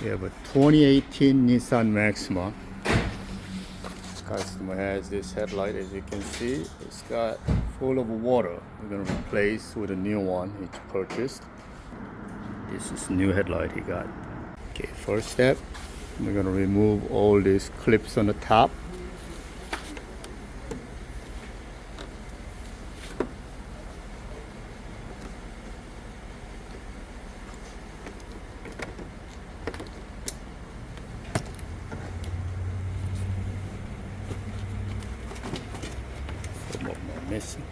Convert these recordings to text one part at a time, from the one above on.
We have a 2018 Nissan Maxima. This customer has this headlight, as you can see. It's got full of water. We're going to replace with a new one he purchased. This is new headlight he got. Okay, first step, we're going to remove all these clips on the top. Some of them are missing.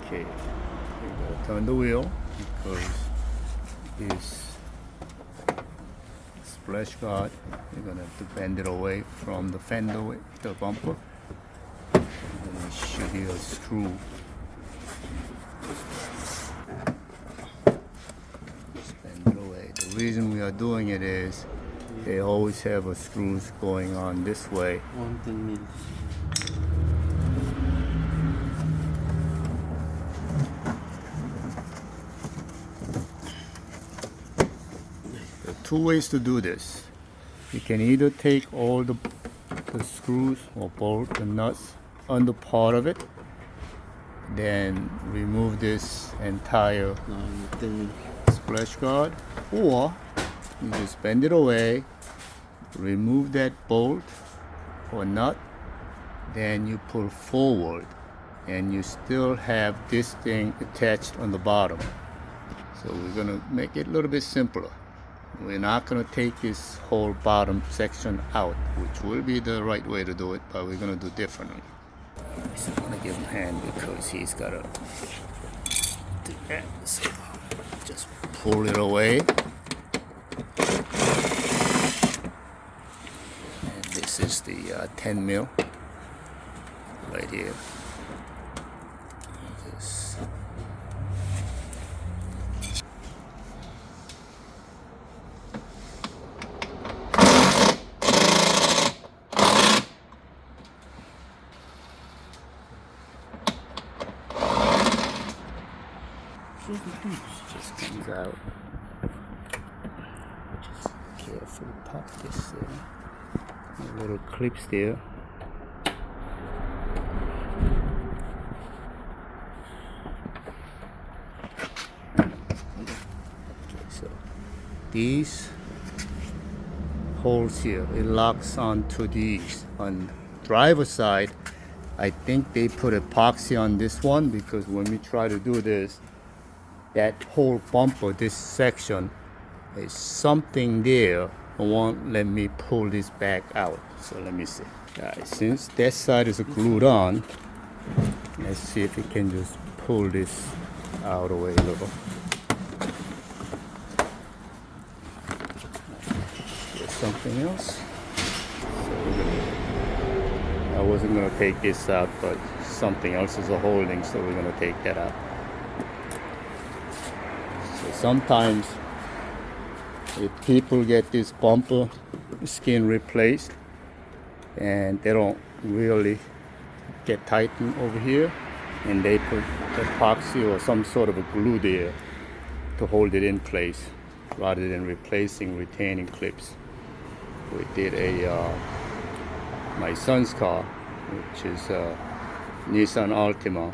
Okay, we gotta turn the wheel because this splash guard, you're gonna have to bend it away from the fender, the bumper, and there should be a screw. Just bend it away. The reason we are doing it is they always have a screws going on this way. 110 mils. There are two ways to do this. You can either take all the screws or bolts and nuts on the part of it, then remove this entire 10 mils. splash guard, or you just bend it away, remove that bolt or nut, then you pull forward and you still have this thing attached on the bottom. So we're gonna make it a little bit simpler. We're not gonna take this whole bottom section out, which will be the right way to do it, but we're gonna do differently. So I'm gonna give him a hand because he's gotta do that. So just pull it away. And this is the 10 mil right here. Just comes out. Just carefully pop this there. Little clips there. Okay, so these holes here, it locks onto these. On driver's side, I think they put epoxy on this one because when we try to do this, that whole bumper, this section, is something there that won't let me pull this back out. So let me see. Guys, since that side is glued on, let's see if we can just pull this out of the way a little. There's something else. So I wasn't gonna take this out, but something else is a holding, so we're gonna take that out. So sometimes if people get this bumper skin replaced and they don't really get tightened over here, and they put epoxy or some sort of a glue there to hold it in place rather than replacing retaining clips. We did my son's car, which is a Nissan Altima,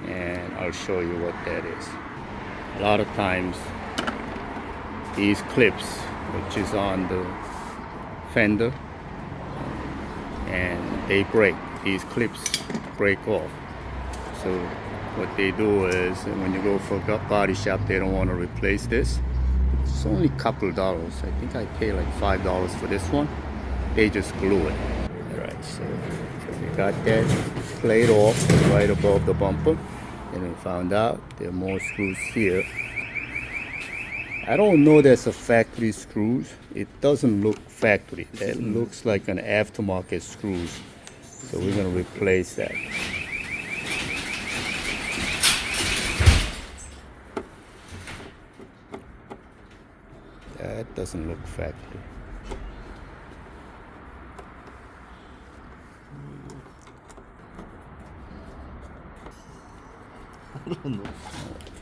and I'll show you what that is. A lot of times these clips, which is on the fender, and they break. These clips break off. So what they do is, when you go for a body shop, they don't want to replace this. It's only a couple of dollars. I think I pay like $5 for this one. They just glue it. Alright, So we got that plate off right above the bumper, and we found out there are more screws here. I don't know that's a factory screws. It doesn't look factory. That looks like an aftermarket screws. So we're gonna replace that. That doesn't look factory. I don't know.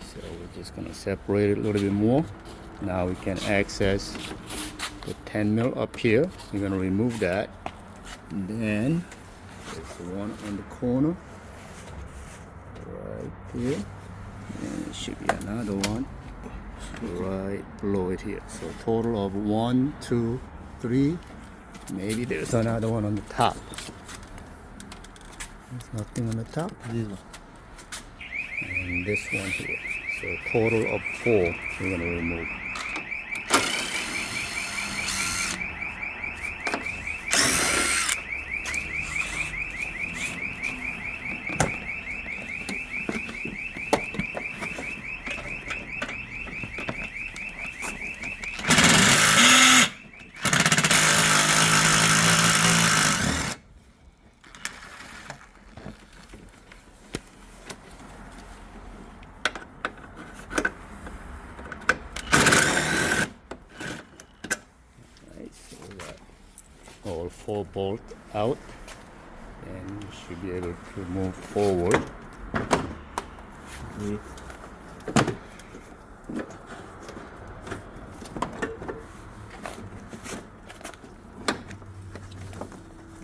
So we're just gonna separate it a little bit more. Now we can access the 10 mil up here. We're gonna remove that. And then there's the one on the corner right here. And there should be another one right below it here. So total of 1, 2, 3. Maybe there's another one on the top. There's nothing on the top. This one. And this one here. So total of 4 we're gonna remove. All 4 bolts out, and you should be able to move forward. Okay.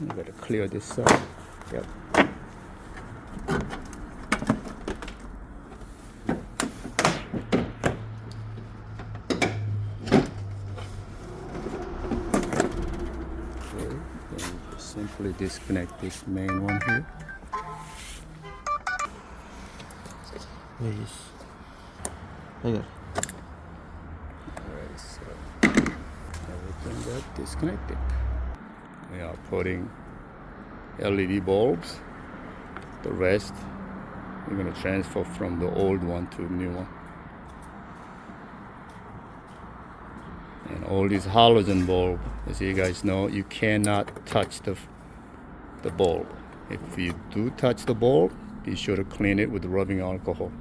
You gotta clear this side. Yep. Simply disconnect this main one here. Yes. I got it. Alright, so everything got disconnected. We are putting LED bulbs. The rest we're gonna transfer from the old one to the new one. And all these halogen bulb, as you guys know, you cannot touch the bulb. If you do touch the bulb, be sure to clean it with rubbing alcohol.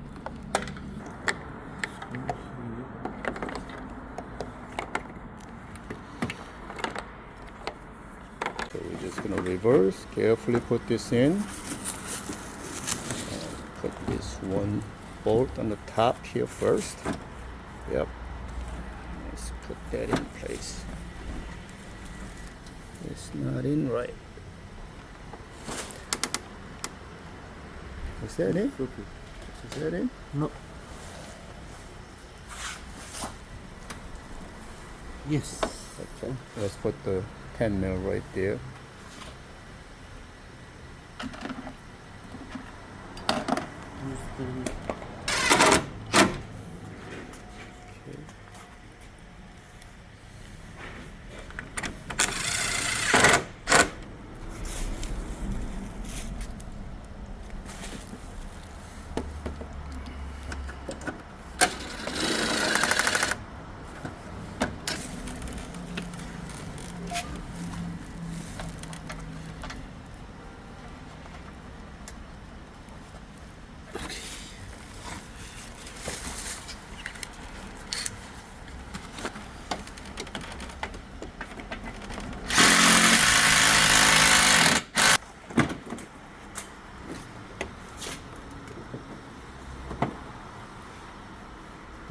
So we're just gonna reverse, carefully put this in. And put this one bolt on the top here first. Yep. Let's put that in place. It's not in right. Is that in? Okay. Is that in? No. Yes. Okay. Let's put the 10 mil right there.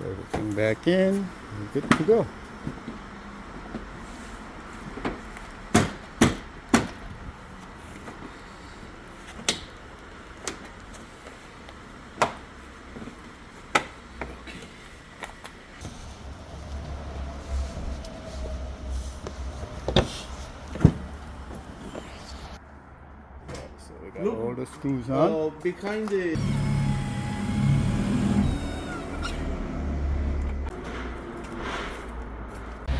Everything back in, we're good to go. So we got all the screws on. Behind the.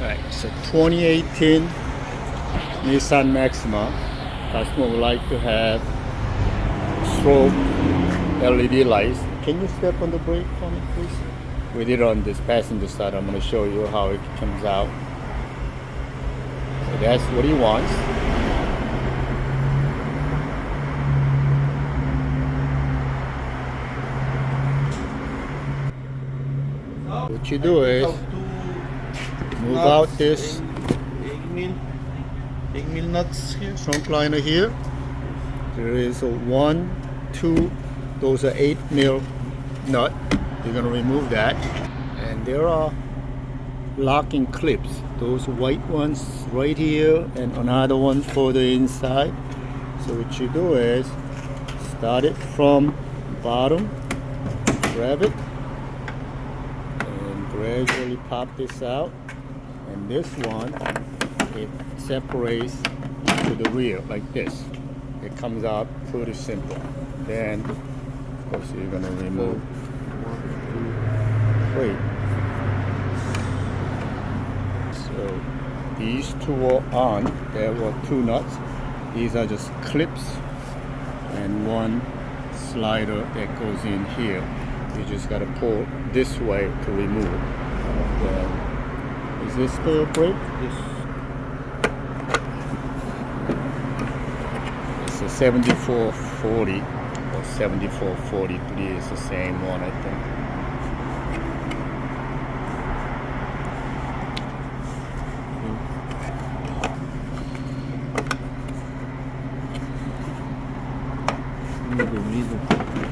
Alright, so 2018 Nissan Maxima Customer would like to have strobe LED lights. Can you step on the brake for me, please? We did it on this passenger side. I'm going to show you how it comes out. So that's what he wants. What you do is move out this egg mill nuts here. trunk liner here. There is a 1, 2, those are 8mm nut. You're going to remove that. And there are locking clips. Those white ones right here and another one further inside. So what you do is start it from bottom, grab it, and gradually pop this out. And this one, it separates to the rear like this. It comes out pretty simple. Then, of course, you're gonna remove. Wait. So these two are on. There were 2 nuts. These are just clips and one slider that goes in here. You just gotta pull this way to remove it. Then, is this the brake? Yes. It's a 7440 or 7443. It's the same one, I think. Middle.